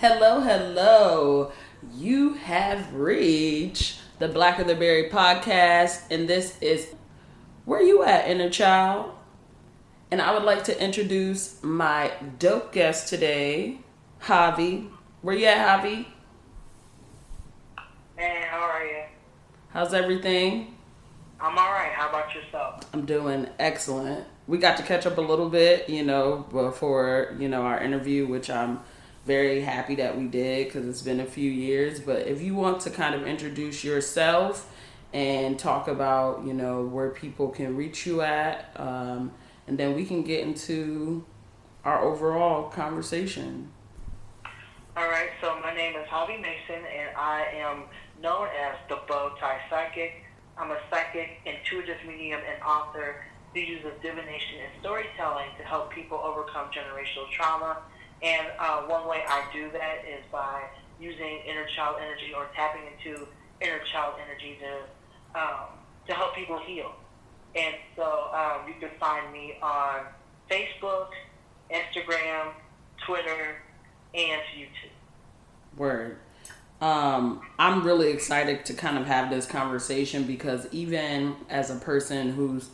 Hello, hello. You have reached the Blacker the Berry podcast, and this is Where You At, Inner Child? And I would like to introduce my dope guest today, Javi. Where you at, Javi? Hey, how are you? How's everything? I'm all right. How about yourself? I'm doing excellent. We got to catch up a little bit, before, our interview, which I'm very happy that we did because it's been a few years. But if you want to kind of introduce yourself and talk about, where people can reach you at, and then we can get into our overall conversation. All right. So my name is Javi Mason, and I am known as the Bow Tie Psychic. I'm a psychic, intuitive medium, and author who uses divination and storytelling to help people overcome generational trauma. And one way I do that is by using inner child energy or tapping into inner child energy to help people heal. And so you can find me on Facebook, Instagram, Twitter, and YouTube. Word. I'm really excited to kind of have this conversation because even as a person who's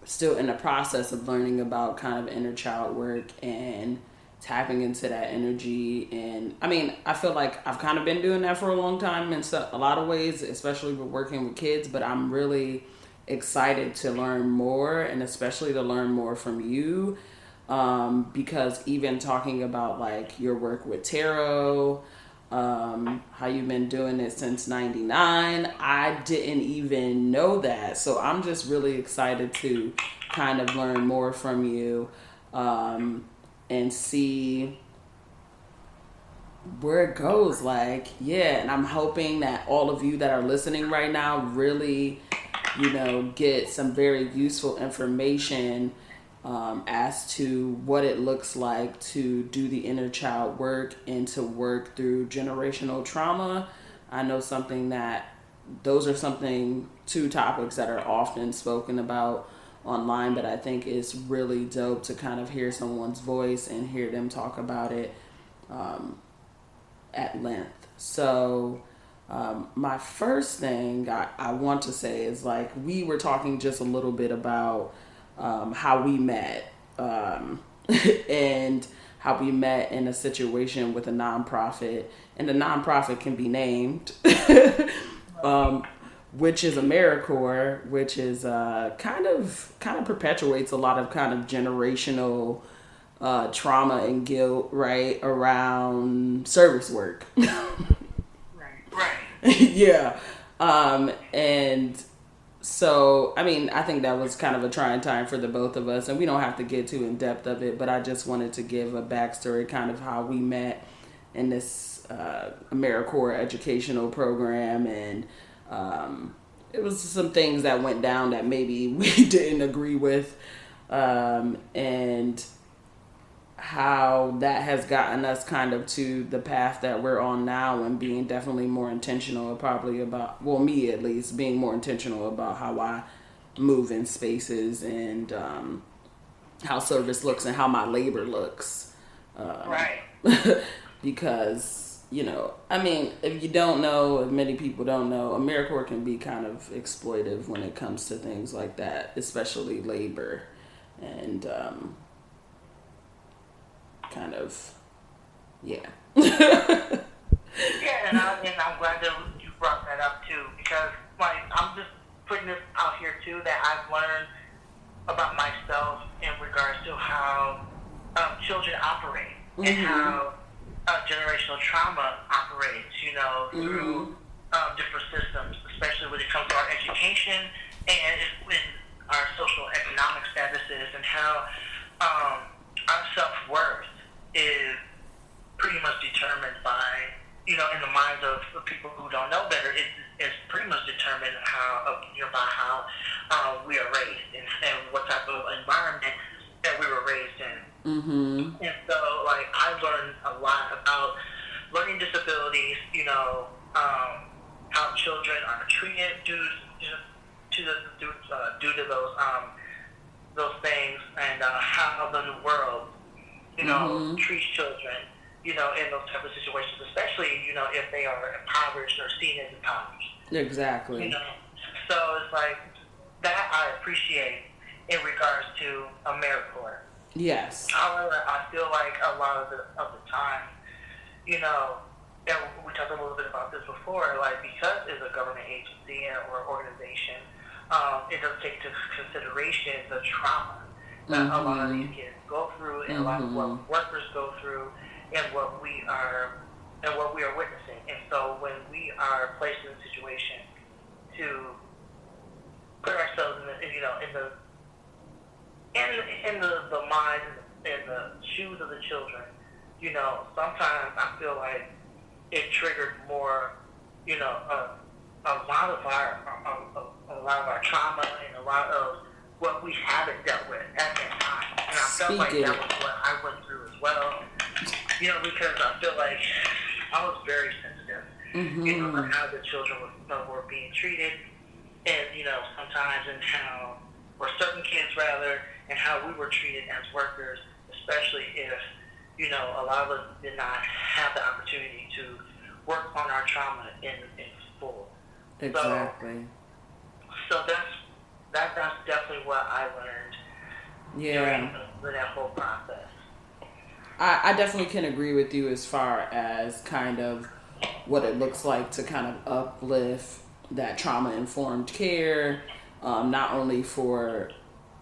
still in the process of learning about kind of inner child work and tapping into that energy, and I mean, I feel like I've kind of been doing that for a long time in a lot of ways, especially with working with kids, but I'm really excited to learn more, and especially to learn more from you, because even talking about like your work with tarot, how you've been doing it since 99. I didn't even know that. So I'm just really excited to kind of learn more from you, and see where it goes. Like, yeah, and I'm hoping that all of you that are listening right now really, get some very useful information, as to what it looks like to do the inner child work and to work through generational trauma. I know those are two topics that are often spoken about online, but I think it's really dope to kind of hear someone's voice and hear them talk about it, at length. So, my first thing I want to say is like we were talking just a little bit about how we met, and how we met in a situation with a nonprofit, and the nonprofit can be named, which is AmeriCorps, which is kind of perpetuates a lot of kind of generational trauma and guilt, right, around service work. Right. Right. Yeah. And so, I mean, I think that was kind of a trying time for the both of us, and we don't have to get too in depth of it, but I just wanted to give a backstory, kind of how we met in this AmeriCorps educational program, and it was some things that went down that maybe we didn't agree with, and how that has gotten us kind of to the path that we're on now, and being definitely more intentional probably about, well, me at least, being more intentional about how I move in spaces, and how service looks and how my labor looks. Right. Because, I mean, if you don't know, if many people don't know, AmeriCorps can be kind of exploitive when it comes to things like that, especially labor. And kind of, yeah. Yeah, and I'm glad that you brought that up too, because like I'm just putting this out here too that I've learned about myself in regards to how children operate, and how generational trauma operates, through different systems, especially when it comes to our education and in our social economic statuses, and how our self-worth is pretty much determined by, in the minds of people who don't know better, it's pretty much determined by how we are raised, and what type of environment that we were raised in. And so, like, I learned a lot about learning disabilities, how children are treated due to those things, and how the world, treats children, in those type of situations, especially, if they are impoverished or seen as impoverished. Exactly. So it's like that I appreciate in regards to AmeriCorps. Yes. However, I feel like a lot of the time, and we talked a little bit about this before, like because it's a government agency or organization, it doesn't take into consideration the trauma that a lot of these kids go through, and a lot of what workers go through, and what we are witnessing. And so when we are placed in a situation to put ourselves in the mind and the shoes of the children, sometimes I feel like it triggered more, a lot of our trauma and a lot of what we haven't dealt with at that time. And I felt like that was what I went through as well, because I feel like I was very sensitive, on how the children were being treated, and, sometimes and how, or certain kids rather, and how we were treated as workers, especially if, a lot of us did not have the opportunity to work on our trauma in full. Exactly. So that's definitely what I learned during that whole process. I definitely can agree with you as far as kind of what it looks like to kind of uplift that trauma-informed care, not only for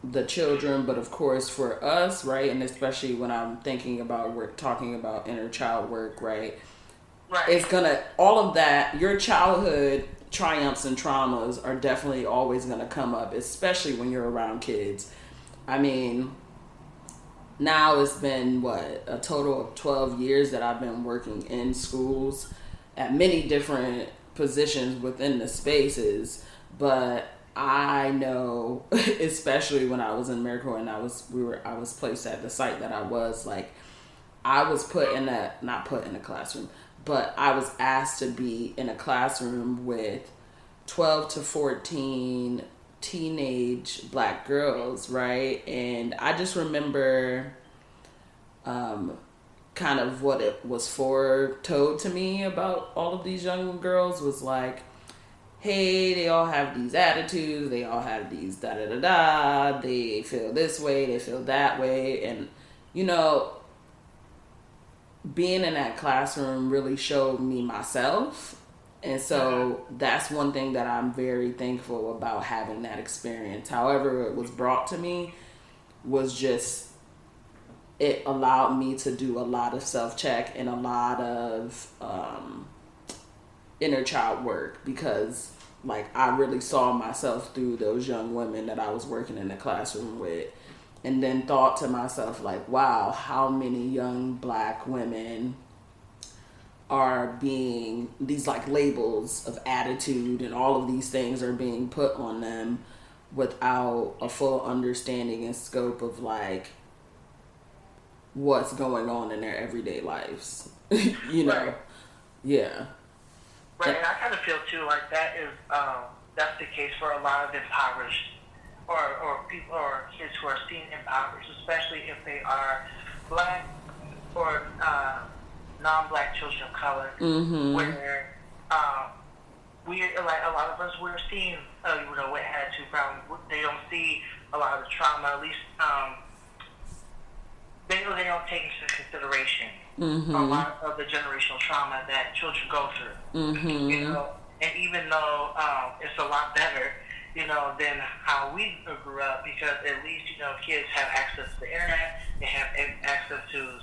the children, but of course for us, right? And especially when I'm thinking about talking about inner child work, right? Right. It's gonna, all of that, your childhood triumphs and traumas are definitely always gonna come up, especially when you're around kids. I mean, now it's been a total of 12 years that I've been working in schools at many different positions within the spaces, but I know, especially when I was in AmeriCorps and I was placed at the site that I was, like, I was not put in a classroom, but I was asked to be in a classroom with 12 to 14 teenage black girls, right? And I just remember kind of what it was foretold to me about all of these young girls was like, hey, they all have these attitudes, they all have these da-da-da-da, they feel this way, they feel that way. And, being in that classroom really showed me myself. And so that's one thing that I'm very thankful about having that experience. However it was brought to me was just, it allowed me to do a lot of self-check and a lot of inner child work, because like I really saw myself through those young women that I was working in the classroom with, and then thought to myself like, wow, how many young black women are being, these like labels of attitude and all of these things are being put on them without a full understanding and scope of like what's going on in their everyday lives. Right. Yeah. Right, and I kind of feel too like that's the case for a lot of impoverished or people or kids who are seen impoverished, especially if they are black or non-black children of color, where we, like a lot of us, we're seeing with attitude problems. They don't see a lot of the trauma, at least they don't take into consideration a lot of the generational trauma that children go through. And even though it's a lot better, than how we grew up, because at least kids have access to the internet, they have access to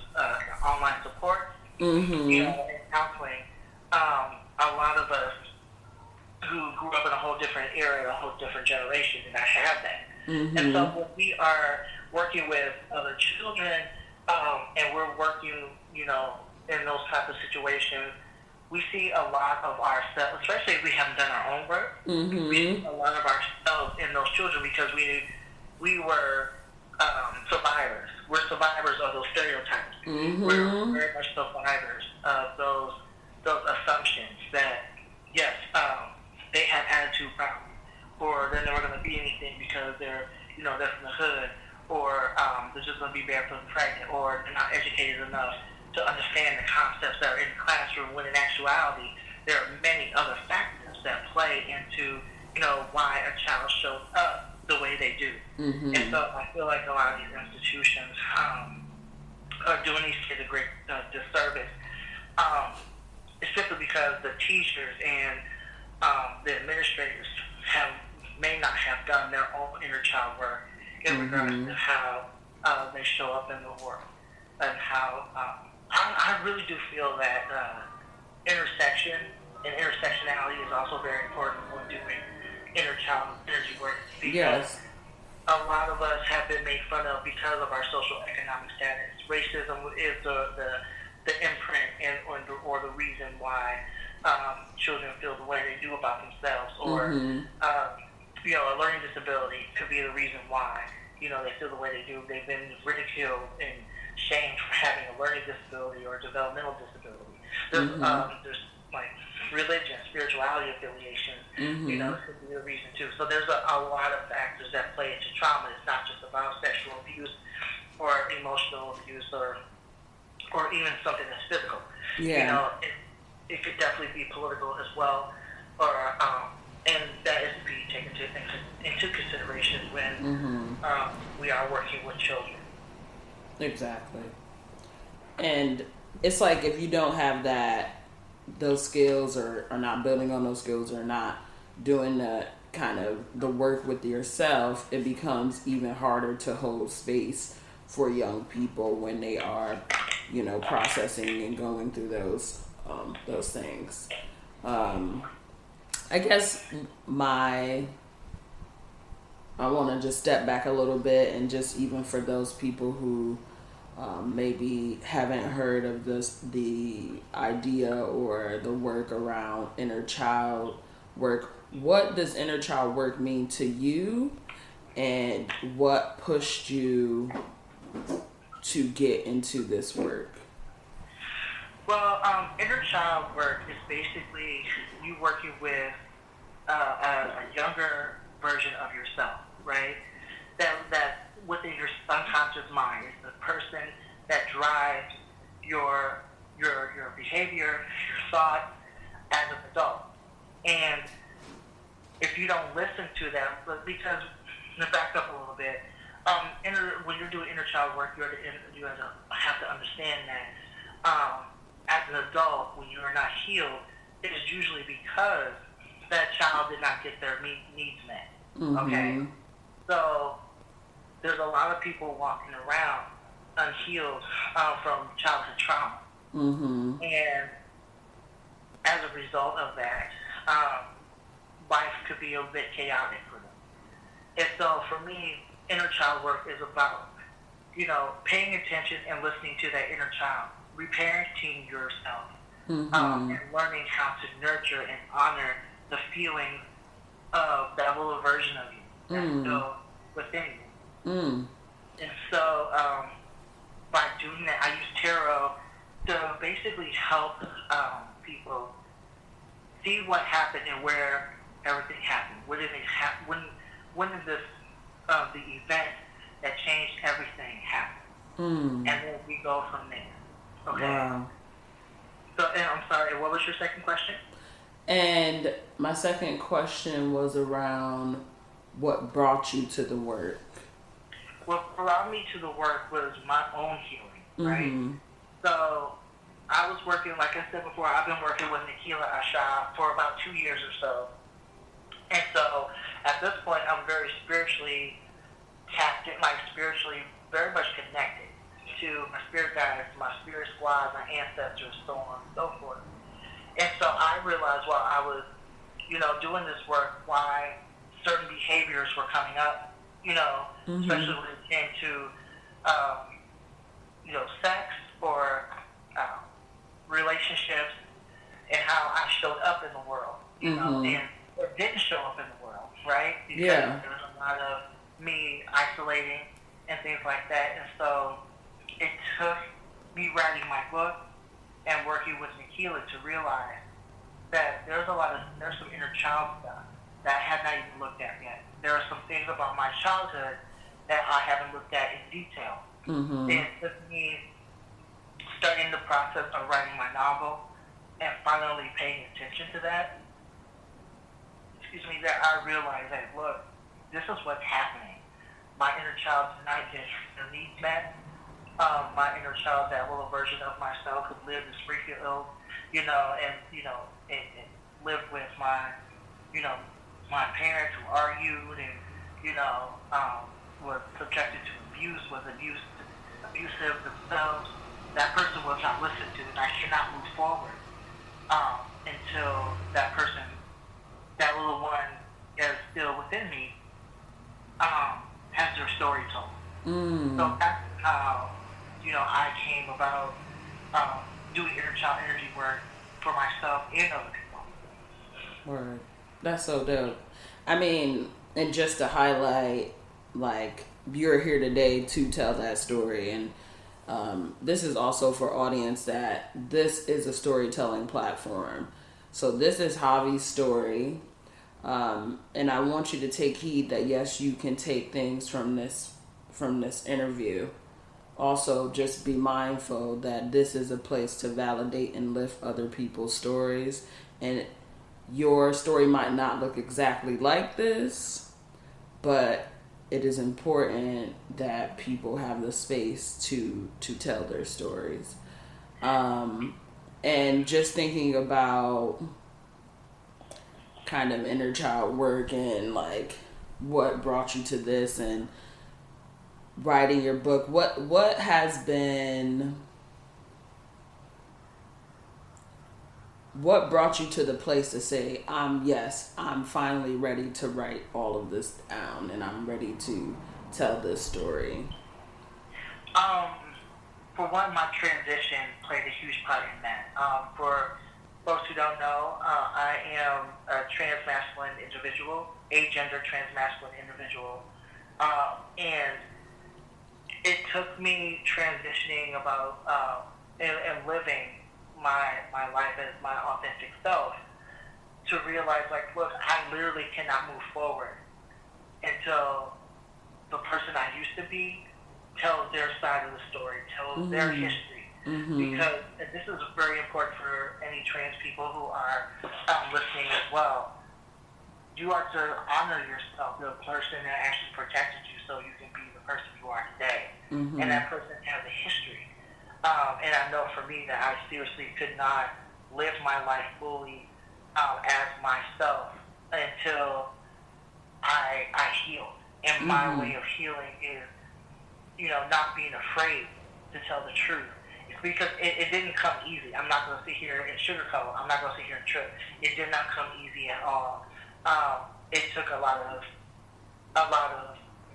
online support, and counseling. A lot of us who grew up in a whole different era, a whole different generation, did not have that. And so when we are working with other children, and we're working, in those type of situations, we see a lot of ourselves, especially if we haven't done our own work. We see a lot of ourselves in those children, because we were survivors. We're survivors of those stereotypes. We're very much survivors of those assumptions that yes, they have attitude problems, or they're never going to be anything because they're they're from the hood, or they're just going to be barefoot and pregnant, or they're not educated enough to understand the concepts that are in the classroom, when in actuality, there are many other factors that play into, why a child shows up the way they do. Mm-hmm. And so I feel like a lot of these institutions are doing these kids a great disservice. It's simply because the teachers and the administrators may not have done their own inner child work in regards to how they show up in the world, and how I really do feel that intersection and intersectionality is also very important when doing inner child energy work, because a lot of us have been made fun of because of our social economic status. Racism is the imprint or the reason why children feel the way they do about themselves, or a learning disability could be the reason why they feel the way they do. They've been ridiculed and shamed for having a learning disability or a developmental disability. There's like religion, spirituality affiliations, could be the reason too. So there's a lot of factors that play into trauma. It's not just about sexual abuse or emotional abuse or even something that's physical. Yeah. It could definitely be political as well, or and that is to be taken into consideration when we are working with children. Exactly. And it's like, if you don't have those skills, or are not building on those skills, or not doing the work with yourself, it becomes even harder to hold space for young people when they are, processing and going through those things. I guess I want to just step back a little bit, and just even for those people who maybe haven't heard of the idea or the work around inner child work. What does inner child work mean to you, and what pushed you to get into this work? Well, inner child work is basically you working with a younger version of yourself, right? That within your unconscious mind is the person that drives your behavior, your thoughts as an adult. And if you don't listen to them, because to back up a little bit, when you're doing inner child work, you have to understand that as an adult, when you are not healed, it is usually because that child did not get their needs met. Okay, so there's a lot of people walking around unhealed from childhood trauma, and as a result of that, life could be a bit chaotic for them. And so for me, inner child work is about, paying attention and listening to that inner child, reparenting yourself, and learning how to nurture and honor the feelings of that little version of you that's still within you. And so by doing that, I use tarot to basically help people see what happened and where everything happened. When did it happen? When did this the event that changed everything happen? And then we go from there. Okay. Wow. So, and I'm sorry, what was your second question? And my second question was around what brought you to the work. What brought me to the work was my own healing, right? So I was working, like I said before, I've been working with Nikila Asha for about 2 years or so. And so at this point, I'm very spiritually tapped in, spiritually very much connected to my spirit guides, my spirit squad, my ancestors, so on and so forth. And so I realized while I was, doing this work, why certain behaviors were coming up, especially when it came to, sex or relationships, and how I showed up in the world, and or didn't show up in the world, right? Because there was a lot of me isolating and things like that. And so it took me writing my book and working with Nikila to realize that there's some inner child stuff that I had not even looked at yet. There are some things about my childhood that I haven't looked at in detail. And it took me starting the process of writing my novel and finally paying attention to that, that I realized that, look, this is what's happening. My inner child did not get their needs met. My inner child, that little version of myself who lived in Springfield, and lived with my, my parents who argued and, was subjected to abuse, was abusive themselves. That person was not listened to, and I cannot move forward until that person, that little one is still within me, has their story told. So that's how, I came about doing inner child energy work for myself and other people. Word. That's so dope. I mean, and just to highlight, like, you're here today to tell that story. And this is also for audience that this is a storytelling platform. So this is Javi's story. And I want you to take heed that, yes, you can take things from this interview. Also, just be mindful that this is a place to validate and lift other people's stories. And your story might not look exactly like this, but it is important that people have the space to tell their stories. And just thinking about kind of inner child work and like what brought you to this and writing your book, what has been, what brought you to the place to say, I'm finally ready to write all of this down and I'm ready to tell this story? For one, my transition played a huge part in that. For folks who don't know, I am a trans-masculine individual, agender trans-masculine individual, and it took me transitioning about and living my life as my authentic self to realize, like, look, I literally cannot move forward until the person I used to be tells their side of the story, tells their history. Because, and this is very important for any trans people who are listening as well, you are to honor yourself, the person that actually protected you so you can be the person you are today. And that person has a history. And I know for me that I seriously could not live my life fully as myself until I healed. And my way of healing is, not being afraid to tell the truth. It's because it didn't come easy. I'm not going to sit here and sugarcoat. I'm not going to sit here and trip. It did not come easy at all. It took a lot of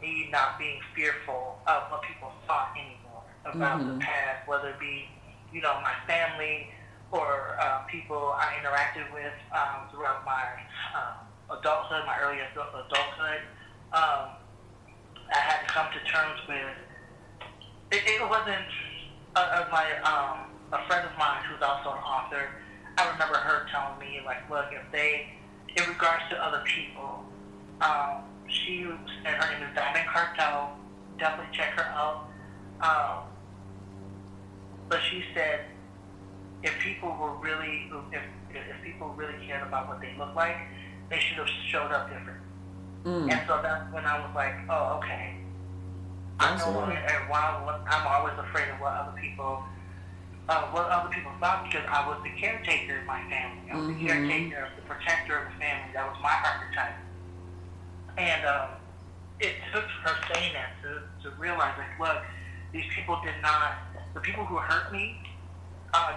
me not being fearful of what people thought anymore about the past, whether it be, my family or people I interacted with throughout my adulthood, my early adulthood. I had to come to terms with. It wasn't a friend of mine who's also an author. I remember her telling me, like, look, in regards to other people, she said her name is Diamond Cartel. Definitely check her out. But she said, if people really cared about what they look like, they should have showed up different. And so that's when I was like, oh, okay. I'm always afraid of what other people thought, because I was the caretaker of my family. I was the caretaker, the protector of the family. That was my archetype. And it took her saying that to realize, like, look, these people the people who hurt me,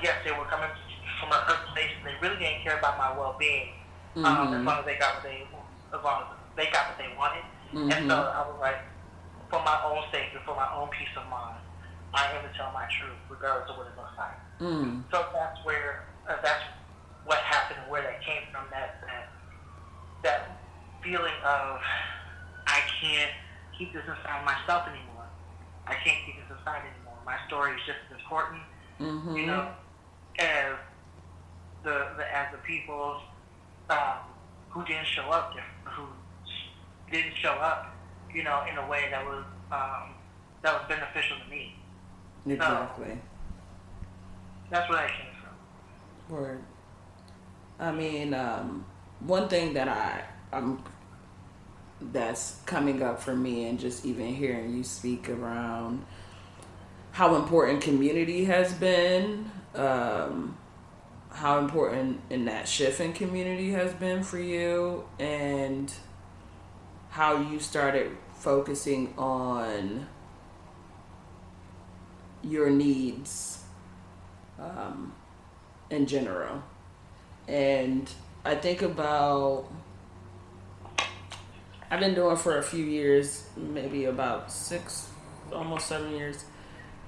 yes, they were coming from a hurt place, and they really didn't care about my well-being, as long as they got what they wanted. And so I was like, for my own sake and for my own peace of mind, I am to tell my truth, regardless of what it looks like. So that's what happened, where that came from, that feeling of, I can't keep this inside myself anymore. I can't keep this inside anymore. My story is just as important, as the people who didn't show up, in a way that was beneficial to me. Exactly. That's where I came from. Word. I mean, one thing that I'm that's coming up for me, and just even hearing you speak around how important community has been, how important in that shift in community has been for you, and how you started focusing on your needs in general. And I think about, I've been doing for a few years, maybe about 6, almost 7 years,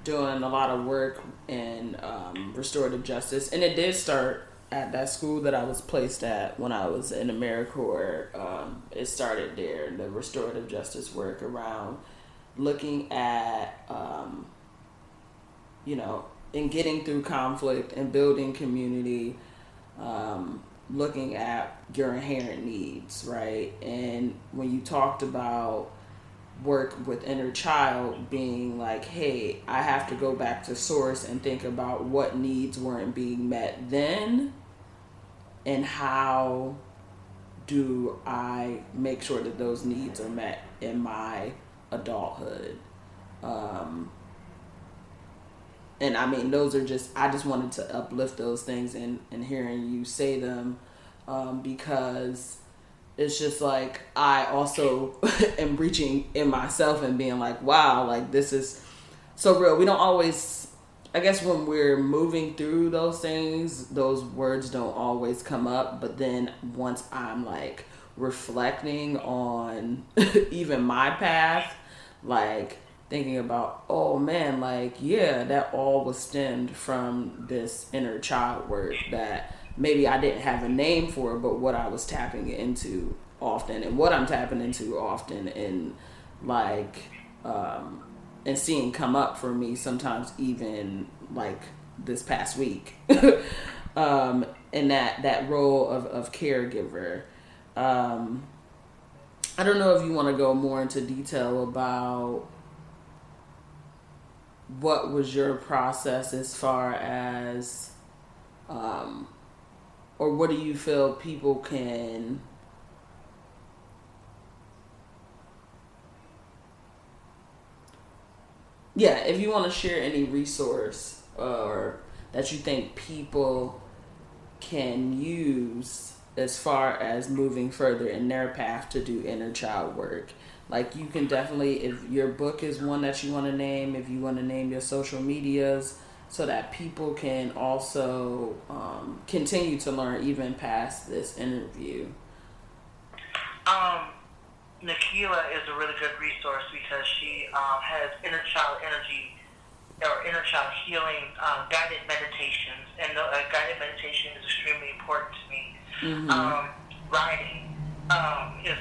doing a lot of work in restorative justice. And it did start at that school that I was placed at when I was in AmeriCorps. It started there, the restorative justice work around looking at, and getting through conflict and building community, looking at your inherent needs, right? And when you talked about work with inner child being like, hey, I have to go back to source and think about what needs weren't being met then, and how do I make sure that those needs are met in my adulthood. And I mean, those are just, I just wanted to uplift those things, and hearing you say them, because it's just like, I also am reaching in myself and being like, wow, like this is so real. We don't always, I guess when we're moving through those things, those words don't always come up. But then once I'm like reflecting on even my path, like thinking about, oh man, like, yeah, that all was stemmed from this inner child work that maybe I didn't have a name for, but what I was tapping into often, and what I'm tapping into often, and like, and seeing come up for me sometimes, even like this past week, in that role of caregiver. I don't know if you want to go more into detail about what was your process as far as, or what do you feel people can, yeah, if you want to share any resource or that you think people can use as far as moving further in their path to do inner child work. Like, you can definitely, if your book is one that you want to name, if you want to name your social medias, so that people can also continue to learn even past this interview. Nikila is a really good resource because she has inner child energy or inner child healing guided meditations, and guided meditation is extremely important to me. Writing is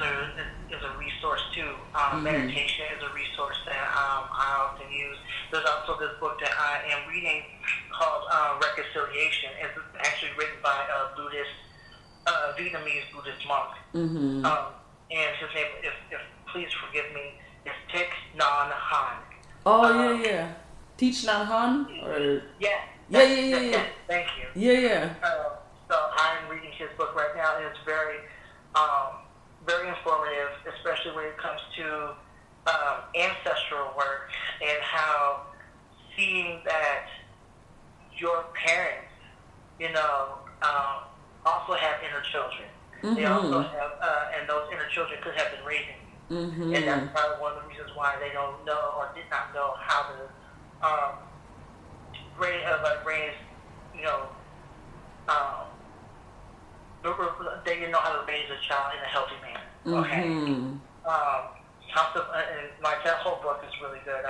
a resource too. Meditation is a resource that I often use. There's also this book that I am reading called Reconciliation. It's actually written by a Vietnamese Buddhist monk. And his name, if please forgive me, is Thich Nhat Hanh. Oh, yeah. Thich Nhat Hanh? Or... Yeah. Yeah. Thank you. Yeah. So I'm reading his book right now, and it's very, very informative, especially when it comes to ancestral work, and how seeing that your parents, also have inner children. They also have, and those inner children could have been raising you. And that's probably one of the reasons why they don't know or did not know how to raise, they didn't know how to raise a child in a healthy manner. Okay. That whole book is really good.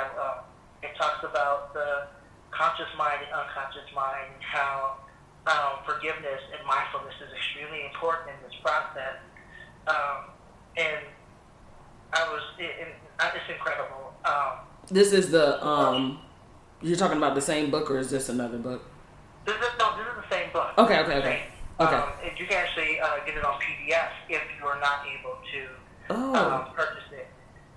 It talks about the conscious mind and unconscious mind, and how forgiveness and mindfulness is extremely important in this process. And it's incredible. This is the, you're talking about the same book, or is this another book? This is the same book. Okay. And you can actually get it on PDF if you are not able to purchase it.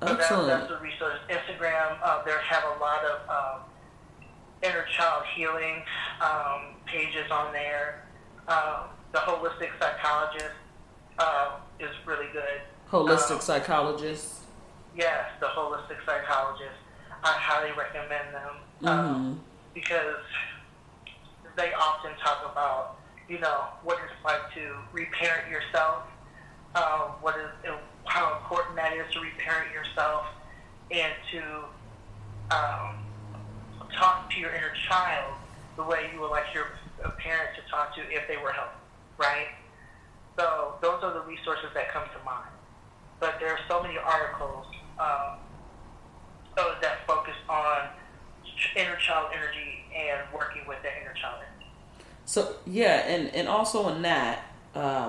So Excellent. that's the resource. Instagram, they have a lot of inner child healing pages on there. The holistic psychologist is really good. Holistic psychologist. Yes, the holistic psychologist. I highly recommend them Mm-hmm. because they often talk about, what it's like to reparent yourself, how important that is to reparent yourself, and to talk to your inner child the way you would like your parent to talk to if they were healthy, right? So those are the resources that come to mind. But there are so many articles that focus on inner child energy and working with the inner child energy. So yeah, and also on that,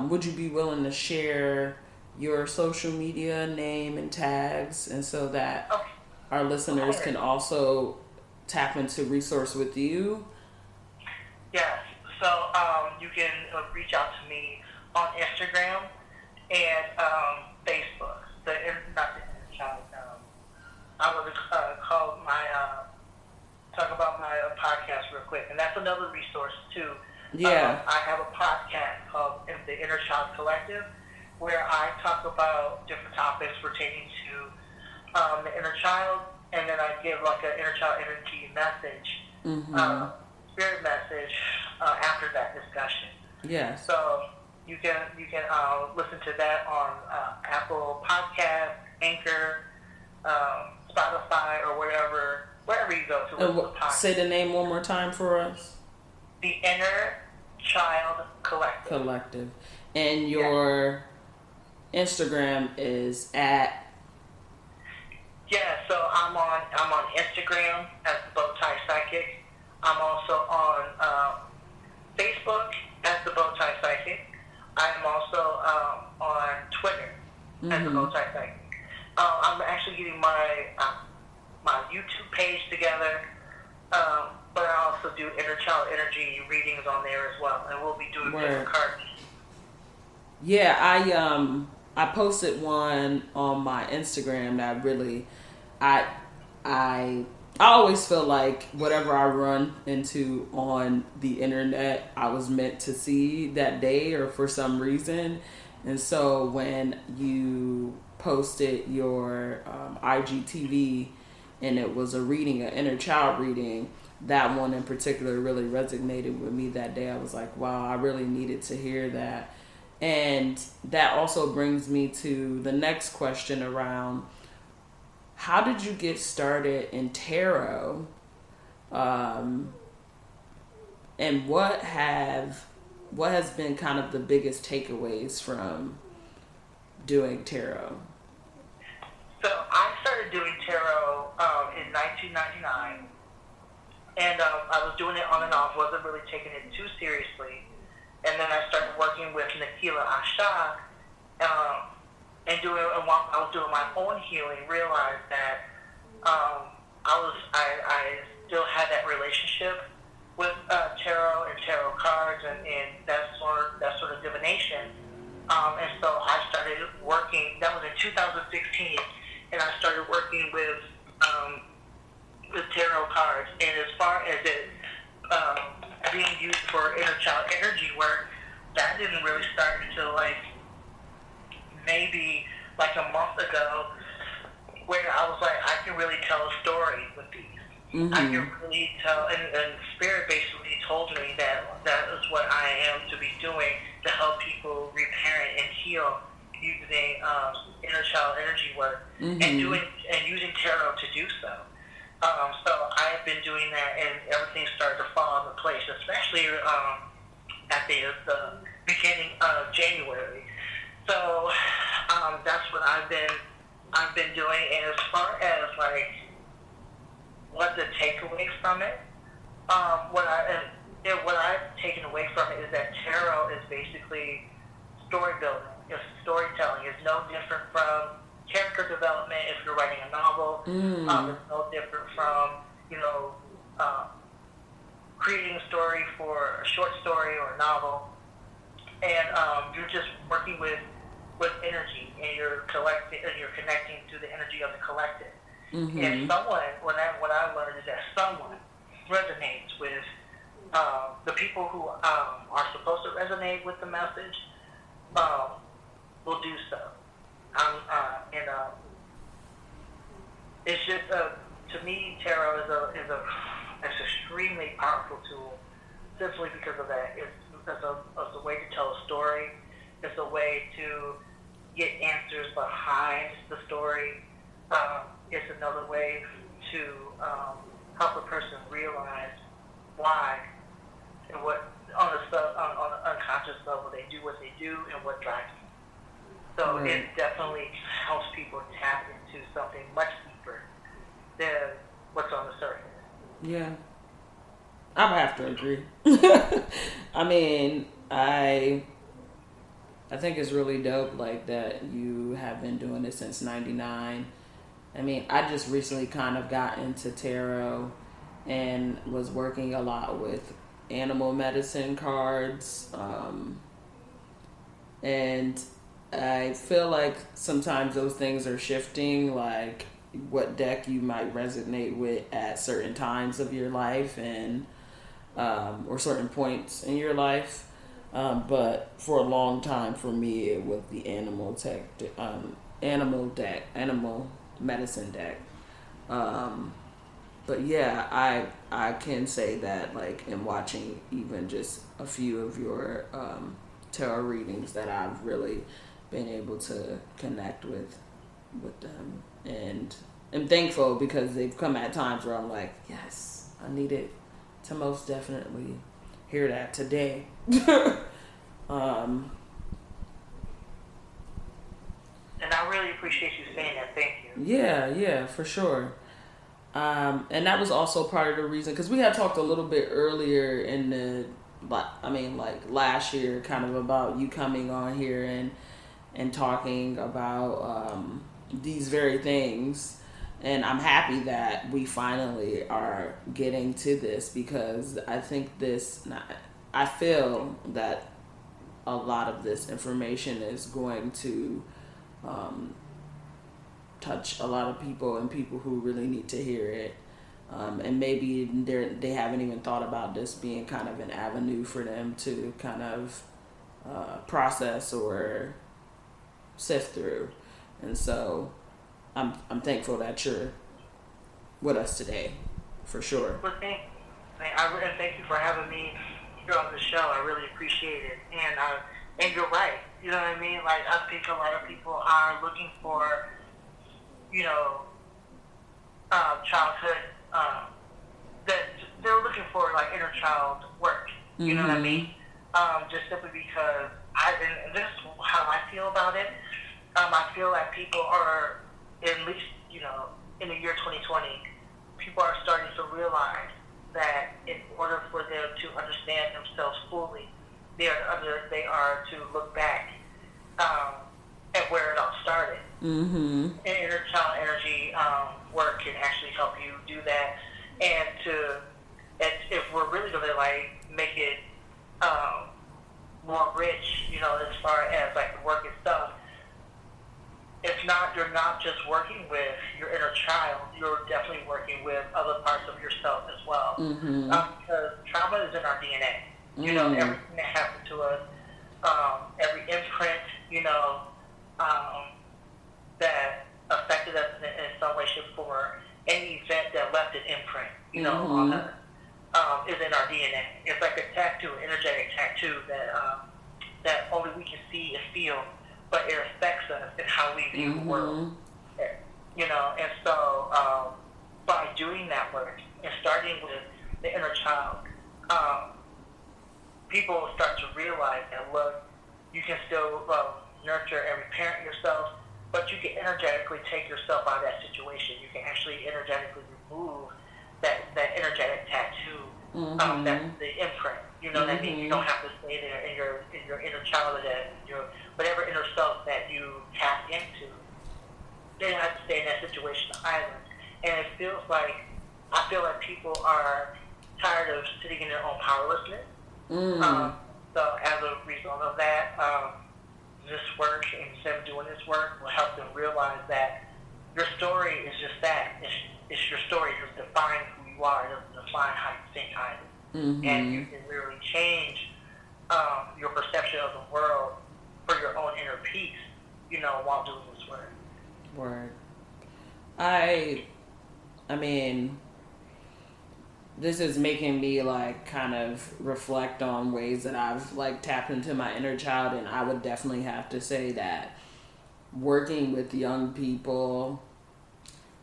would you be willing to share your social media name and tags, and so that Okay. our listeners can also tap into resource with you? Yes. So you can reach out to me on Instagram and Facebook. Not the inner child. I would call my talk about my podcast real quick, and that's another resource too. Yeah. I have a podcast called The Inner Child Collective, where I talk about different topics pertaining to the inner child, and then I give like an inner child energy message, Mm-hmm. spirit message after that discussion. Yes. So you can listen to that on Apple Podcasts, Anchor, Spotify, or wherever you go to listen to podcasts. Say the name one more time for us. The Inner Child Collective. Collective. And your Instagram is at. Yeah, so I'm on Instagram as the Bowtie Psychic. I'm also on Facebook as the Bowtie Psychic. I'm also on Twitter as the Bowtie Psychic. I'm actually getting my YouTube page together, but I also do inner child energy readings on there as well, and we'll be doing different cards. Yeah, I posted one on my Instagram that really, I always feel like whatever I run into on the internet, I was meant to see that day or for some reason. And so when you posted your IGTV and it was a reading, an inner child reading, that one in particular really resonated with me that day. I was like, wow, I really needed to hear that. And that also brings me to the next question around, how did you get started in tarot? And what has been kind of the biggest takeaways from doing tarot? So I started doing tarot in 1999, and I was doing it on and off, wasn't really taking it too seriously. And then I started working with Nikila Asha, and while I was doing my own healing, realized that I still had that relationship with tarot and tarot cards and that sort of divination. And so I started working. That was in 2016, and I started working with tarot cards. And as far as it being used for inner child energy work, that didn't really start until maybe a month ago, where I was like, I can really tell a story with these. Mm-hmm. I can really tell, and Spirit basically told me that is what I am to be doing to help people reparent and heal using inner child energy work, mm-hmm. and using tarot to do so. So I've been doing that, and everything started to fall into place, especially at the beginning of January. So that's what I've been doing. And as far as what the takeaway from it, what I've taken away from it is that tarot is basically story building. It's storytelling. It's no different from character development if you're writing a novel. It's no different from creating a story for a short story or a novel, and you're just working with energy, and you're connecting to the energy of the collective. Mm-hmm. And what I learned is that someone resonates with the people who are supposed to resonate with the message, will do so. And it's just to me, tarot is an extremely powerful tool, simply because of that. It's a way to tell a story. It's a way to get answers behind the story. It's another way to help a person realize why and what on an unconscious level they do what they do and what drives them. So Right. it definitely helps people tap into something much deeper than what's on the surface. Yeah. I would have to agree. I mean, I think it's really dope, like, that you have been doing this since '99. I mean, I just recently kind of got into tarot and was working a lot with animal medicine cards. And I feel like sometimes those things are shifting, like what deck you might resonate with at certain times of your life and or certain points in your life. But for a long time, for me, it was the animal medicine deck. But yeah, I can say that, like, in watching even just a few of your tarot readings, that I've really been able to connect with them, and I'm thankful because they've come at times where I'm like, yes, I needed to most definitely hear that today. And I really appreciate you saying that. Thank you. Yeah, for sure. And that was also part of the reason, because we had talked a little bit earlier in the, like last year, kind of about you coming on here and talking about these very things. And I'm happy that we finally are getting to this, because I feel that a lot of this information is going to touch a lot of people, and people who really need to hear it. And maybe they haven't even thought about this being kind of an avenue for them to kind of process or sift through. And so I'm thankful that you're with us today, for sure. Well, thank you for having me here on the show. I really appreciate it. And you're right. You know what I mean? Like, I think a lot of people are looking for, childhood, that they're looking for, like, inner child work. You know what I mean? Just simply because and this is how I feel about it. I feel like people are, at least, in the year 2020, people are starting to realize that in order for them to understand themselves fully, they are to look back at where it all started. And inner child energy work can actually help you do that. And if we're really going to, like, make it more rich, as far as, like, the work itself, you're not just working with your inner child, you're definitely working with other parts of yourself as well. Because trauma is in our DNA. Everything that happened to us, every imprint, that affected us in some way, shape, or form, any event that left an imprint, on us, is in our DNA. It's like a tattoo, an energetic tattoo that only we can see and feel, but it affects us in how we view the world. And so by doing that work and starting with the inner child, people start to realize that, look, you can still nurture and reparent yourself, but you can energetically take yourself out of that situation. You can actually energetically remove that energetic tattoo, that's the imprint. That means you don't have to stay there in your inner child, your whatever inner self that you tap into. They don't have to stay in that situation either. And I feel like people are tired of sitting in their own powerlessness. So as a result of that, this work, instead of doing this work, will help them realize that your story is just that. It's your story. It defines who you are. It doesn't define how you think either. Mm-hmm. And you can literally change your perception of the world for your own inner peace, while doing this work. Word. I mean, this is making me like kind of reflect on ways that I've like tapped into my inner child, and I would definitely have to say that working with young people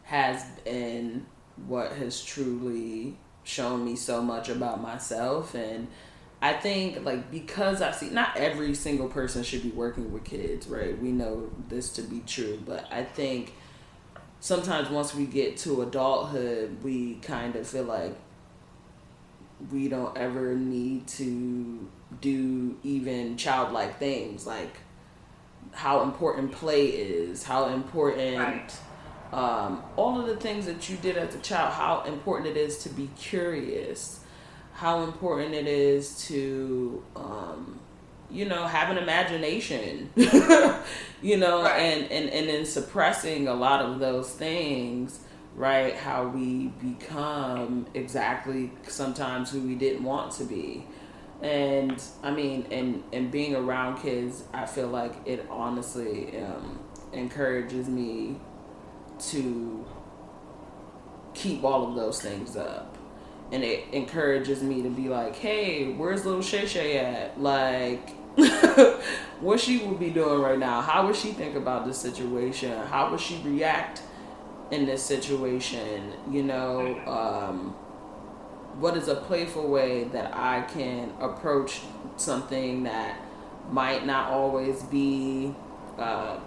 has been what has truly shown me so much about myself. And I think like because I see not every single person should be working with kids, right? We know this to be true, but I think sometimes once we get to adulthood, we kind of feel like we don't ever need to do even childlike things, like how important play is, how important all of the things that you did as a child, how important it is to be curious, how important it is to have an imagination, and in suppressing a lot of those things, right? How we become exactly sometimes who we didn't want to be. And I mean, and being around kids, I feel like it honestly encourages me to keep all of those things up. And it encourages me to be like, hey, where's little Shay Shay at? Like, what she would be doing right now? How would she think about this situation? How would she react in this situation? What is a playful way that I can approach something that might not always be, I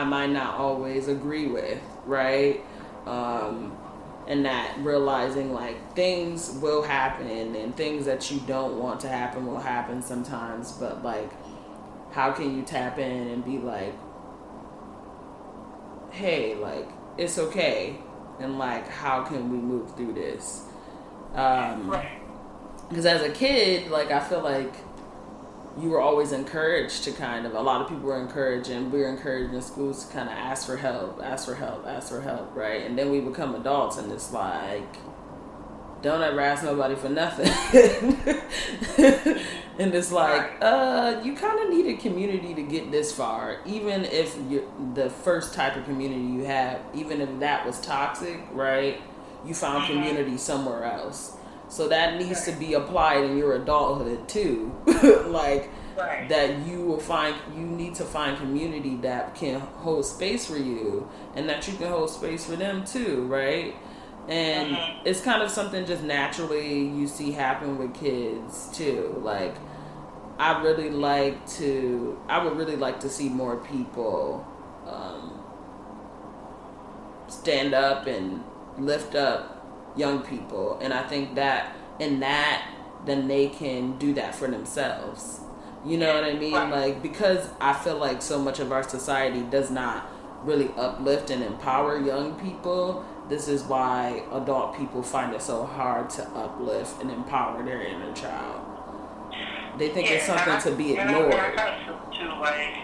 might not always agree with, right? And that realizing like things will happen and things that you don't want to happen will happen sometimes, but like how can you tap in and be like, hey, like it's okay, and like how can we move through this? Because as a kid, like I feel like you were always encouraged to a lot of people were encouraged, and we were encouraged in schools to kind of ask for help, right? And then we become adults, and it's like, don't ever ask nobody for nothing. And it's like, you kind of need a community to get this far, even if the first type of community you have, even if that was toxic, right? You found community somewhere else. So that needs to be applied in your adulthood too. Like that you need to find community that can hold space for you, and that you can hold space for them too, right? And it's kind of something just naturally you see happen with kids too. Like I would really like to see more people stand up and lift up young people, and I think that then they can do that for themselves. You know what I mean? Like, because I feel like so much of our society does not really uplift and empower young people. This is why adult people find it so hard to uplift and empower their inner child. They think it's something to be ignored. And I kind of feel too like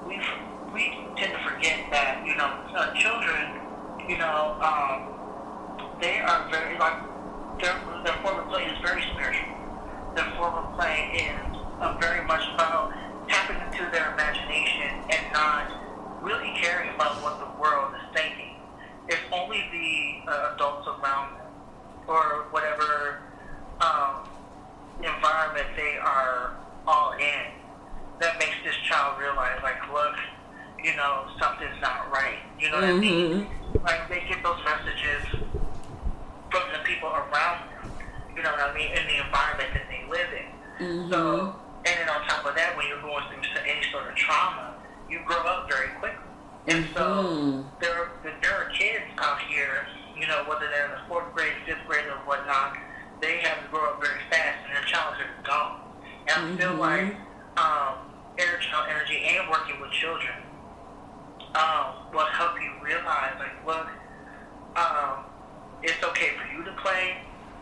we tend to forget that children, they are very like their form of play is very spiritual. Their form of play is very much about tapping into their imagination and not really caring about what the world is thinking. It's only the adults around them or whatever environment they are all in that makes this child realize, like, look, something's not right. You know what I mean? Like, they get those messages from the people around them, you know what I mean, in the environment that they live in. So, and then on top of that, when you're going through any sort of trauma, you grow up very quickly. And so there are kids out here, whether they're in the 4th grade, 5th grade, or whatnot, they have to grow up very fast, and their childhood is gone. And I feel like inner child energy and working with children will help you realize, like, look, it's okay for you to play,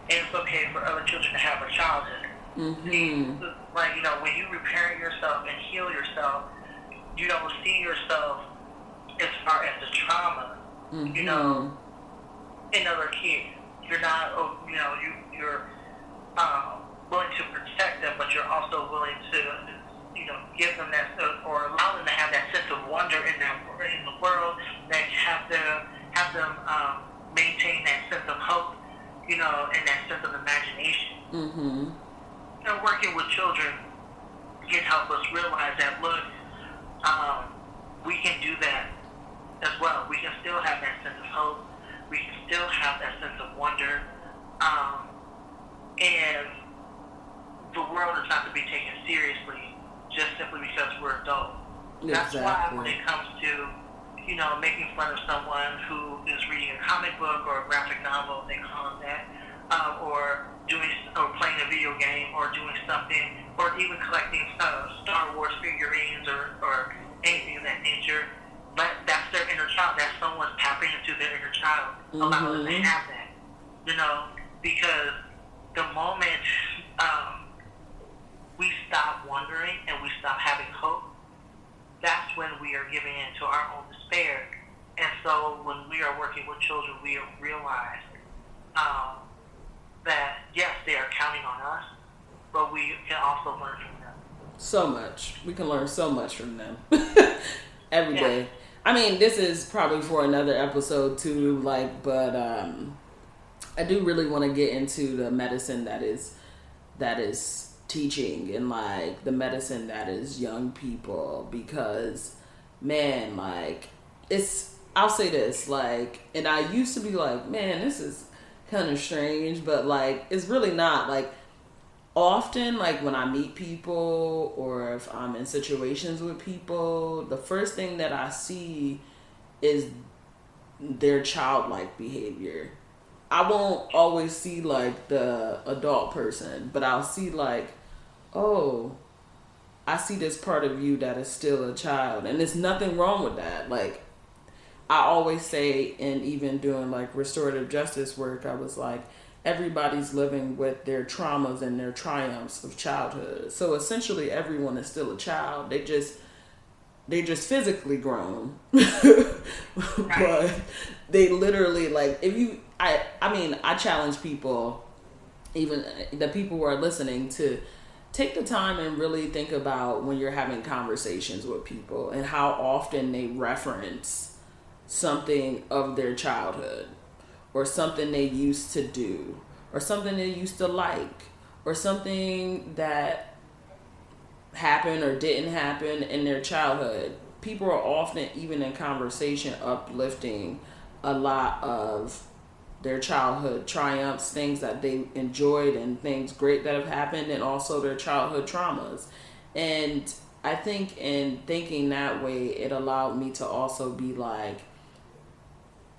and it's okay for other children to have a childhood. Like, when you repair yourself and heal yourself, you don't see yourself as far as the trauma, in other kids. You're not, you're willing to protect them, but you're also willing to, give them that, or allow them to have that sense of wonder in the world, that have them maintain that sense of hope, and that sense of imagination. Mm-hmm. Working with children can help us realize that, look, we can do that as well. We can still have that sense of hope. We can still have that sense of wonder. And the world is not to be taken seriously just simply because we're adults. Exactly. That's why when it comes to, making fun of someone who is reading a comic book or a graphic novel, they call it that, or playing a video game, or doing something, or even collecting Star Wars figurines or anything of that nature. But that's their inner child. That's someone tapping into their inner child. Mm-hmm. Allow them to have that. Because the moment we stop wondering and we stop having hope, that's when we are giving in to our own despair. And so when we are working with children, we realize that, yes, they are counting on us, but we can also learn from them. So much. We can learn so much from them every day. I mean, this is probably for another episode too, but I do really want to get into the medicine that is teaching, and the medicine that is young people, because man, I'll say this, and I used to be like, man, this is kind of strange, but it's really not. Often, when I meet people or if I'm in situations with people, the first thing that I see is their childlike behavior. I won't always see the adult person, but I'll see oh, I see this part of you that is still a child, and there's nothing wrong with that. I always say, and even doing restorative justice work, I was everybody's living with their traumas and their triumphs of childhood. So essentially everyone is still a child. They just physically grown. But they literally I challenge people, even the people who are listening, to take the time and really think about when you're having conversations with people and how often they reference something of their childhood, or something they used to do, or something they used to like, or something that happened or didn't happen in their childhood. People are often, even in conversation, uplifting a lot of their childhood triumphs, things that they enjoyed and things great that have happened, and also their childhood traumas. And I think in thinking that way, it allowed me to also be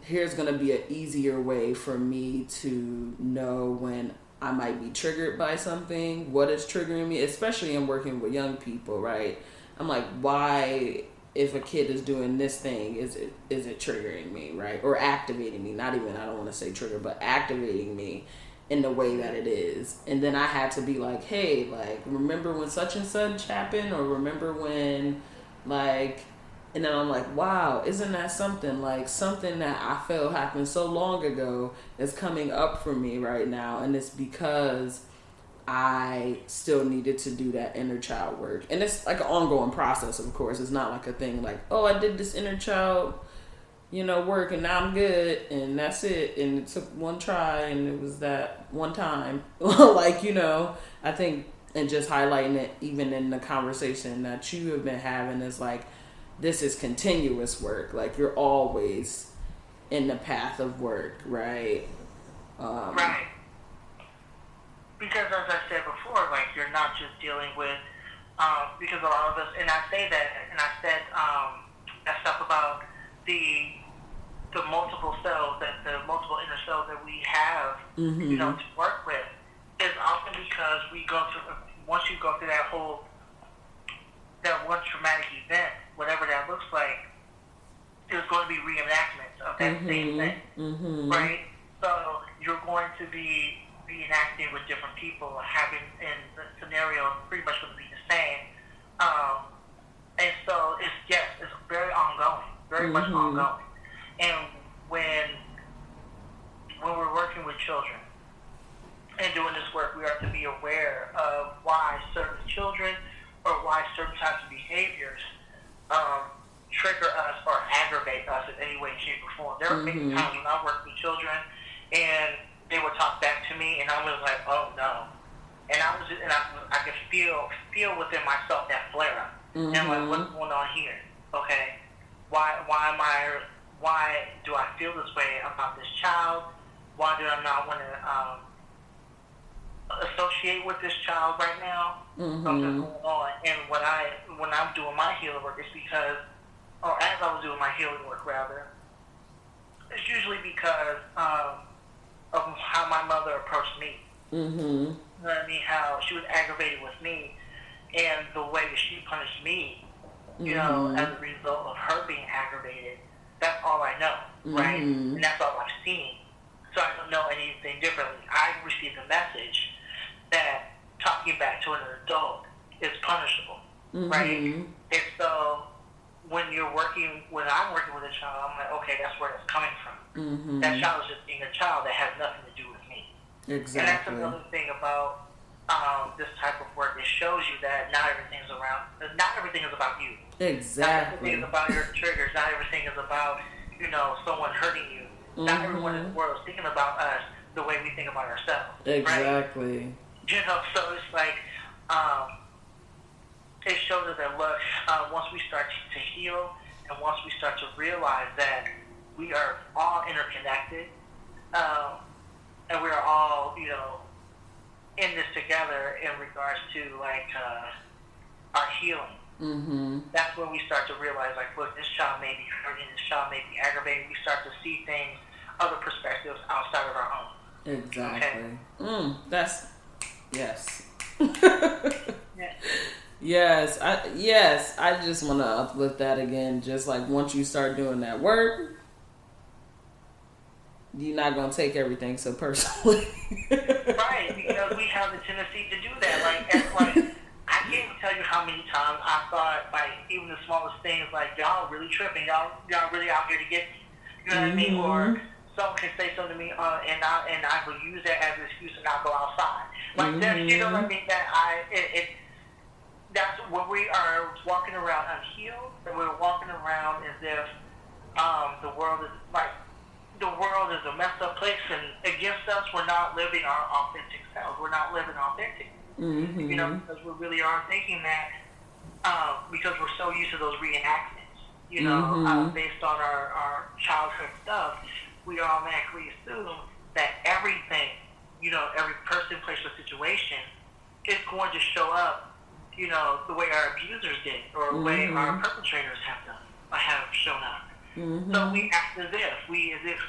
here's going to be an easier way for me to know when I might be triggered by something, what is triggering me, especially in working with young people, right? I'm why, if a kid is doing this thing, is it triggering me, right? Or activating me, not even, I don't want to say trigger, but activating me in the way that it is. And then I had to be hey, remember when such and such happened, or remember when, and then I'm wow, isn't that something? Something that I felt happened so long ago is coming up for me right now. And it's because I still needed to do that inner child work. And it's an ongoing process, of course. It's not a thing oh, I did this inner child, work, and now I'm good, and that's it. And it took one try, and it was that one time. I think, and just highlighting it even in the conversation that you have been having is this is continuous work. You're always in the path of work, right? Right. Because as I said before, you're not just dealing with, because a lot of us, and I say that, and I said that stuff about the multiple cells, the multiple inner cells that we have, mm-hmm. To work with, is often because we go through, once you go through that one traumatic event, whatever that looks like, there's going to be reenactments of that mm-hmm. same thing, mm-hmm. right? So you're going to be reenacting with different people, having, and the scenario pretty much going to be the same. And so it's very ongoing, very mm-hmm. much ongoing. And when we are to be aware of why certain children or why certain types of behaviors trigger us or aggravate us in any way, shape, or form. There were many times when I worked with children and they would talk back to me, and I was like, oh no. And I could feel within myself that flare up. And I'm like, what's going on here? Okay, why do I feel this way about this child? Why do I not want to associate with this child right now? Something's going on. And when I'm doing my healing work, it's because, or as I was doing my healing work rather, it's usually because of how my mother approached me. You know what I mean? How she was aggravated with me, and the way that she punished me, you know, as a result of her being aggravated. That's all I know, right? And that's all I've seen. So I don't know anything differently. I received a message that talking back to an adult is punishable, right? And so when I'm working with a child, I'm like, okay, that's where it's coming from. That child is just being a child that has nothing to do with me. Exactly. And that's another thing about this type of work. It shows you that not everything is about you. Exactly. Not everything is about your triggers. Not everything is about, you know, someone hurting you. Not everyone in the world is thinking about us the way we think about ourselves. Exactly. Right? You know, so it's like, it shows us that, look, once we start to heal and once we start to realize that we are all interconnected, and we are all, you know, in this together in regards to, like, our healing. That's when we start to realize, like, look, this child may be hurting, this child may be aggravated. We start to see things, other perspectives outside of our own. Exactly. Okay? Yes. Yes. I just want to uplift that again. Just like once you start doing that work, you're not going to take everything so personally. Right, because we have the tendency to do that. Like, I can't even tell you how many times I thought, like, even the smallest things, like, y'all really tripping, y'all really out here to get me. You know what I mean? Or someone can say something to me, and I will use that as an excuse and I'll go outside. Like, that, you know what I mean? That's when we are walking around unhealed, and we're walking around as if the world is a messed up place, and against us, we're not living our authentic selves. We're not living authentic. You know, because we really are thinking that because we're so used to those reenactments, you know, based on our childhood stuff, we automatically assume that everything, you know, every person, place, or situation is going to show up, you know, the way our abusers did, or the way our perpetrators have done, or have shown up. So we act as if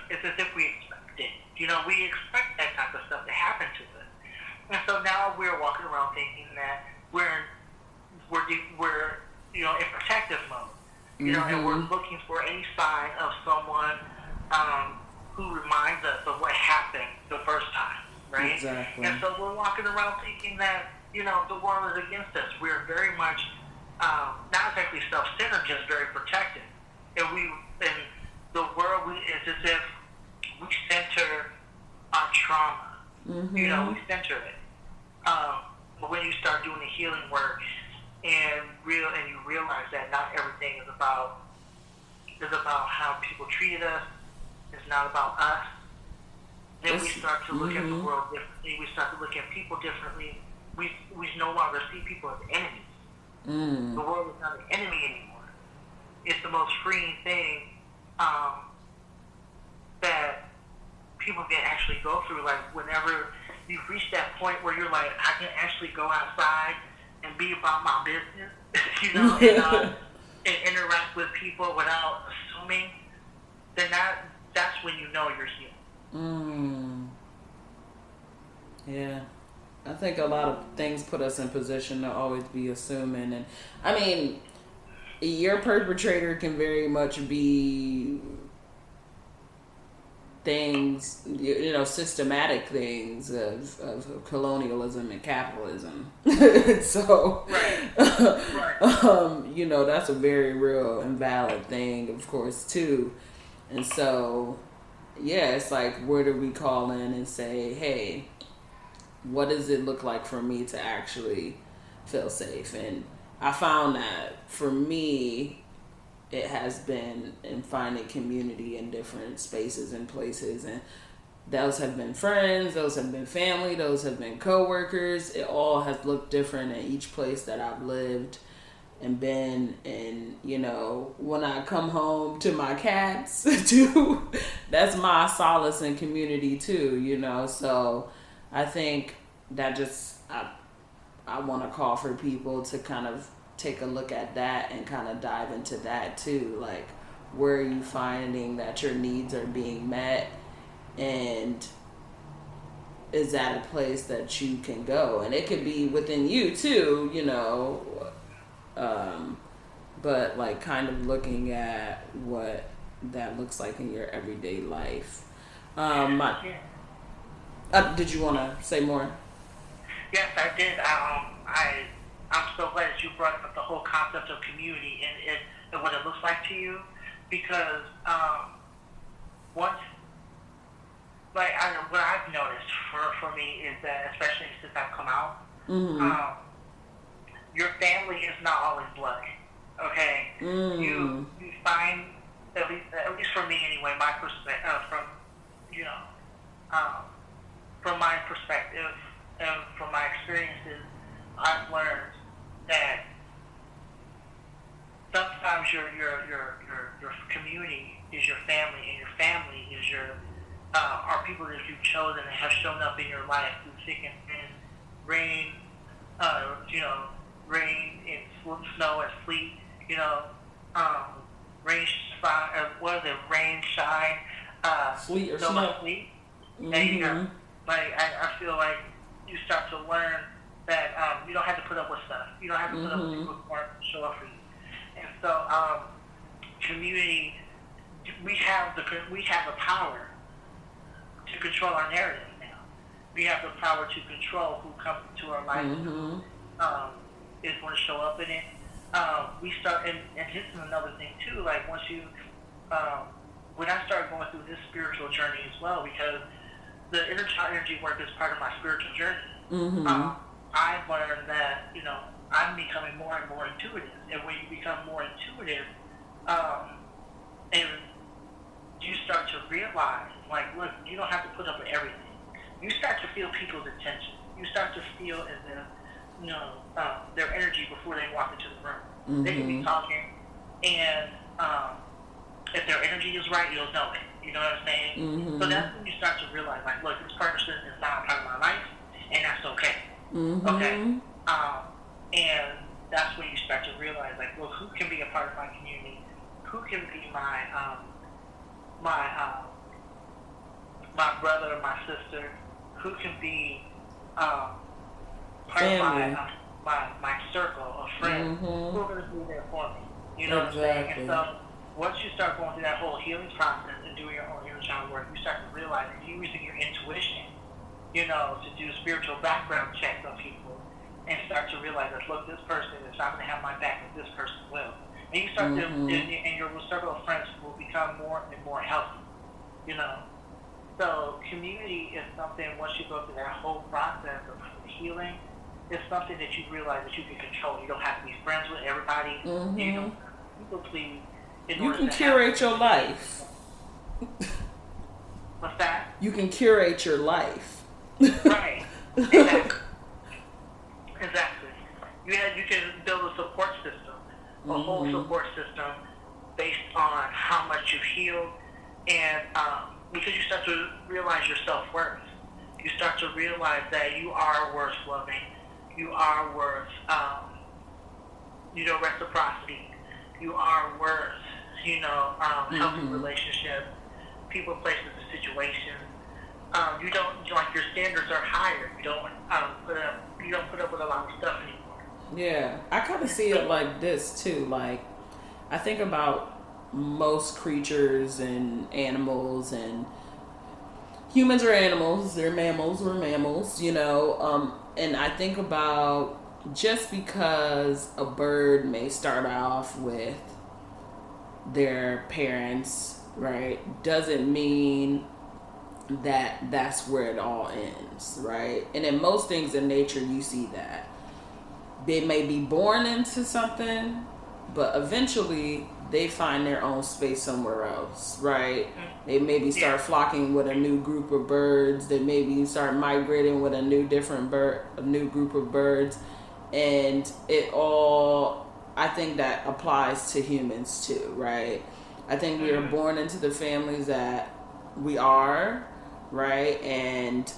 it's as if we expect it. You know, we expect that type of stuff to happen to us. And so now we're walking around thinking that we're you know, in protective mode. You know, and we're looking for any sign of someone who reminds us of what happened the first time, right? Exactly. And so we're walking around thinking that, you know, the world is against us. We're very much not exactly self-centered, just very protective. And the world is as if we center our trauma. You know, we center it. But when you start doing the healing work and you realize that not everything is about how people treated us, it's not about us, then we start to look at the world differently. We start to look at people differently. We no longer see people as enemies. The world is not an enemy anymore. It's the most freeing thing that people can actually go through. Like, whenever you reach that point where you're like, I can actually go outside and be about my business, you know, and interact with people without assuming, then that's when you know you're healed. Yeah. I think a lot of things put us in position to always be assuming. And I mean, your perpetrator can very much be things, you know, systematic things of colonialism and capitalism. So, you know, that's a very real and valid thing, of course, too. And so, yeah, it's like, where do we call in and say, hey, what does it look like for me to actually feel safe? And I found that for me, it has been in finding community in different spaces and places. And those have been friends, those have been family, those have been coworkers. It all has looked different in each place that I've lived and been. And, you know, when I come home to my cats too, that's my solace and community too, you know. So I think that just, I want to call for people to kind of take a look at that and kind of dive into that too. Like, where are you finding that your needs are being met? And is that a place that you can go? And it could be within you too, you know. But like kind of looking at what that looks like in your everyday life. Did you want to say more? Yes, I did. I'm so glad that you brought up the whole concept of community and what it looks like to you, because once, like, what I've noticed for me is that, especially since I've come out, your family is not always blood. Okay, you find, at least for me anyway, my perspective from my perspective and from my experiences, I've learned that sometimes your community is your family, and your family is are people that you've chosen and have shown up in your life through thick and thin, rain, rain and snow and sleet, rain, rain, shine, Sleet or snow. Sleet. And I feel like you start to learn that you don't have to put up with stuff. You don't have to put up with people who aren't show up for you. And so, community, we have the power to control our narrative now. We have the power to control who comes into our life, is going to show up in it. We start, and this is another thing too. Like once you, when I started going through this spiritual journey as well, because the inner child energy work is part of my spiritual journey. I've learned that I'm becoming more and more intuitive, and when you become more intuitive, and you start to realize, like, look, you don't have to put up with everything. You start to feel people's intention. You start to feel as if, their energy before they walk into the room. They can be talking, and if their energy is right, you'll know it. You know what I'm saying? So that's when you start to realize, like, look, this person is not a part of my life, and that's okay. Okay? And that's when you start to realize, like, well, who can be a part of my community? Who can be my brother or my sister? Who can be part family. of my circle of friends? Who are going to be there for me? You know what I'm saying? And so once you start going through that whole healing process and doing your own inner child work, you start to realize that you're using your intuition, to do spiritual background checks on people and start to realize that, look, this person is not going to have my back, but this person will. And you start to, and your circle of friends will become more and more healthy, So community is something, once you go through that whole process of healing, it's something that you realize that you can control. You don't have to be friends with everybody. You don't people please. You can curate your life. What's that? You can curate your life. Right. Exactly. You can build a support system, a whole support system based on how much you've healed, and because you start to realize your self-worth. You start to realize that you are worth loving. You are worth, reciprocity. You are worth, healthy relationships, people, places, and situations. You don't, your standards are higher. You don't put up with a lot of stuff anymore. Yeah, I kind of see it like this too. Like, I think about most creatures and animals, and humans are animals, they're mammals, we're mammals, and I think about, just because a bird may start off with their parents, right, doesn't mean that's where it all ends, right? And in most things in nature, you see that they may be born into something, but eventually they find their own space somewhere else, right? They maybe Yeah. start flocking with a new group of birds. They maybe start migrating with a new a new group of birds, and it all. I think that applies to humans too, right? I think we are born into the families that we are, right? And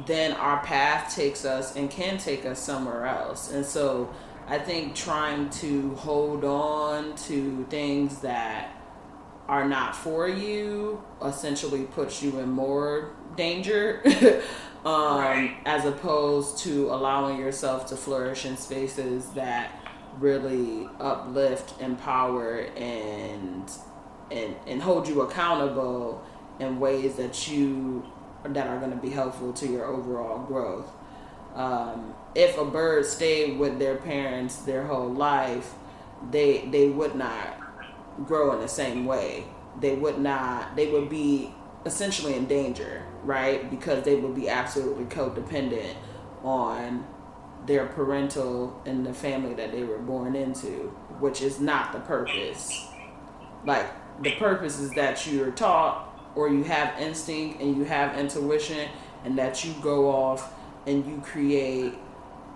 then our path takes us and can take us somewhere else. And so I think trying to hold on to things that are not for you essentially puts you in more danger Right. as opposed to allowing yourself to flourish in spaces that really uplift, empower, and hold you accountable in ways that are going to be helpful to your overall growth. If a bird stayed with their parents their whole life, they would not grow in the same way. They would be essentially in danger, right? Because they would be absolutely codependent on their parental and the family that they were born into, which is not the purpose. Like, the purpose is that you're taught or you have instinct and you have intuition, and that you go off and you create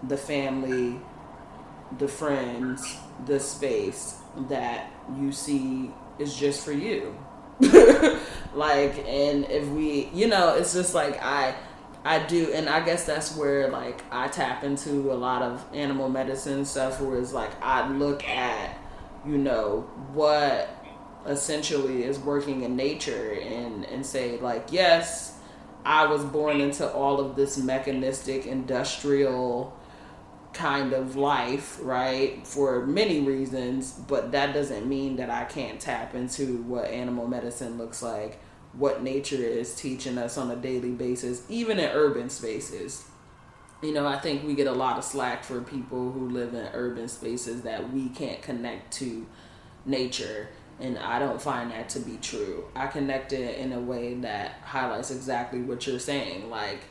the family, the friends, the space that you see is just for you. Like, and if we, it's just like I do, and I guess that's where like I tap into a lot of animal medicine stuff, where it's like I look at, what essentially is working in nature, and say like, yes, I was born into all of this mechanistic industrial kind of life, right? For many reasons, but that doesn't mean that I can't tap into what animal medicine looks like, what nature is teaching us on a daily basis, even in urban spaces. I think we get a lot of slack for people who live in urban spaces that we can't connect to nature. And I don't find that to be true. I connect it in a way that highlights exactly what you're saying. Like,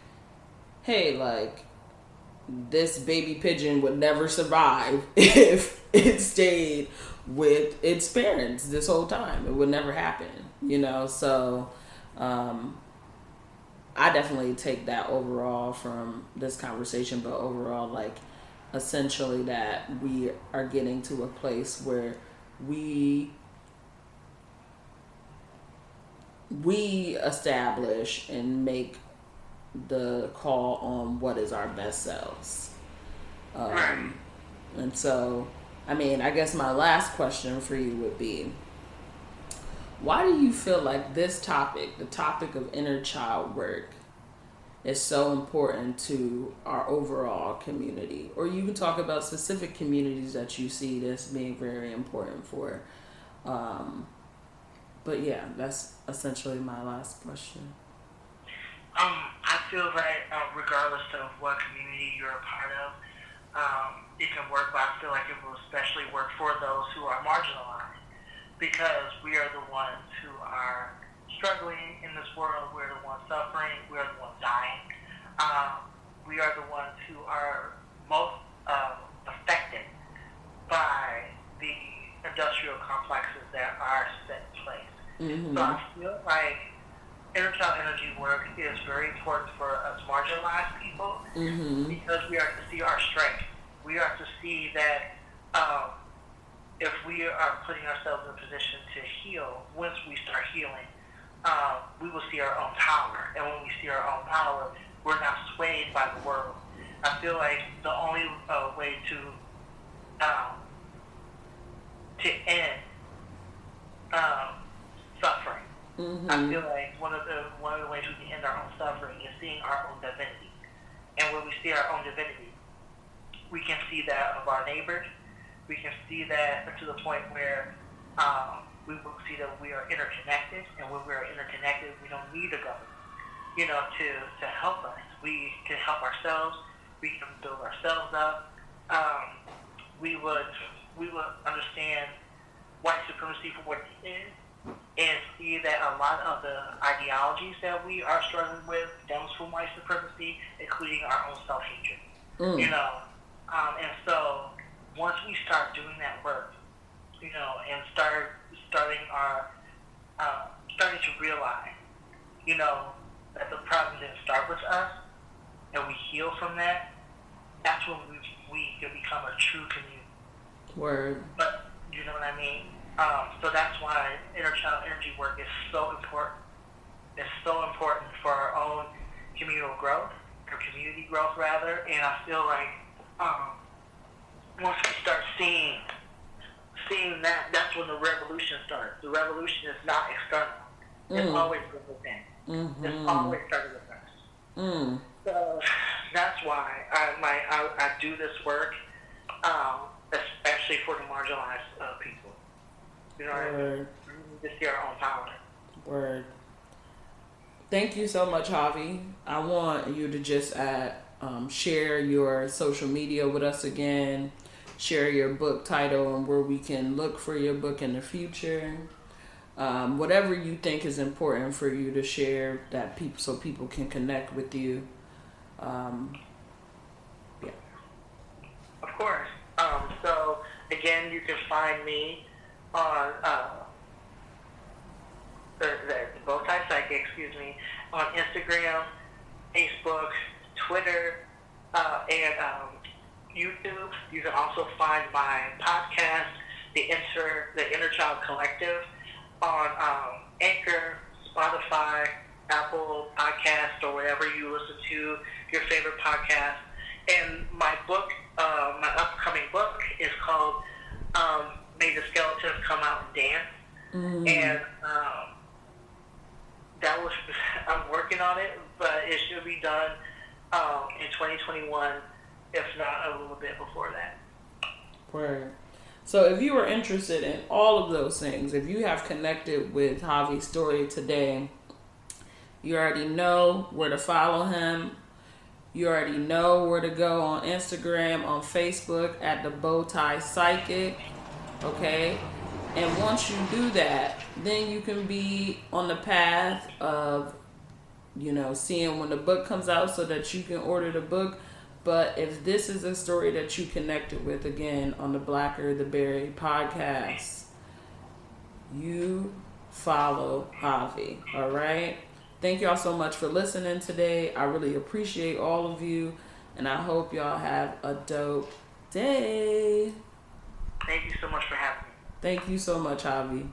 hey, like, this baby pigeon would never survive if it stayed with its parents this whole time. It would never happen. So I definitely take that overall from this conversation, but overall, like, essentially that we are getting to a place where we we establish and make the call on what is our best selves. Right. Um, and so, I mean, I guess my last question for you would be, why do you feel like this topic, the topic of inner child work, is so important to our overall community? Or you can talk about specific communities that you see this being very important for. Um, but yeah, that's essentially my last question. I feel that regardless of what community you're a part of, it can work, but I feel like it will especially work for those who are marginalized, because we are the ones who are struggling in this world. We're the ones suffering. We are the ones dying. We are the ones who are most affected by the industrial complexes that are set in place. So Mm-hmm. I feel like inner child energy work is very important for us marginalized people, Mm-hmm. because we are to see our strength. We are to see that if we are putting ourselves in a position to heal, once we start healing, we will see our own power. And when we see our own power, we're not swayed by the world. I feel like the only way to end suffering. I Mm-hmm. feel like one of the ways we can end our own suffering is seeing our own divinity. And when we see our own divinity, we can see that of our neighbors. We can see that to the point where we will see that we are interconnected, and when we are interconnected, we don't need a government, to help us. We can help ourselves. We can build ourselves up. We would understand white supremacy for what it is, and see that a lot of the ideologies that we are struggling with stems from white supremacy, including our own self-hatred. Mm. You know, and so once we start doing that work, you know, and starting to realize, you know, that the problem didn't start with us, and we heal from that, that's when we can become a true community. Word. But you know what I mean? So that's why inner child energy work is so important. It's so important for our own communal growth, or community growth rather. And I feel like once we start seeing that, that's when the revolution starts. The revolution is not external. It's always from within. Mm-hmm. It's always started with us. Mm. So that's why I do this work, especially for the marginalized people. You know what I mean? We need to see our own power. Word. Thank you so much, Javi. I want you to just share your social media with us again. Share your book title and where we can look for your book in the future. Whatever you think is important for you to share that so people can connect with you. Yeah. Of course. So again, you can find me on the Bowtie Psychic, on Instagram, Facebook, Twitter, and YouTube. You can also find my podcast, the Inner Child Collective, on Anchor, Spotify, Apple Podcast, or wherever you listen to your favorite podcast. And my book, my upcoming book, is called May the Skeletons Come Out and Dance. Mm. And I'm working on it, but it should be done in 2021, if not a little bit before that. Word. So if you are interested in all of those things, if you have connected with Javi's story today, you already know where to follow him. You already know where to go on Instagram, on Facebook at the Bowtie Psychic. Okay? And once you do that, then you can be on the path of, seeing when the book comes out so that you can order the book. But if this is a story that you connected with, again, on the Blacker the Berry podcast, you follow Javi, all right? Thank y'all so much for listening today. I really appreciate all of you, and I hope y'all have a dope day. Thank you so much for having me. Thank you so much, Javi.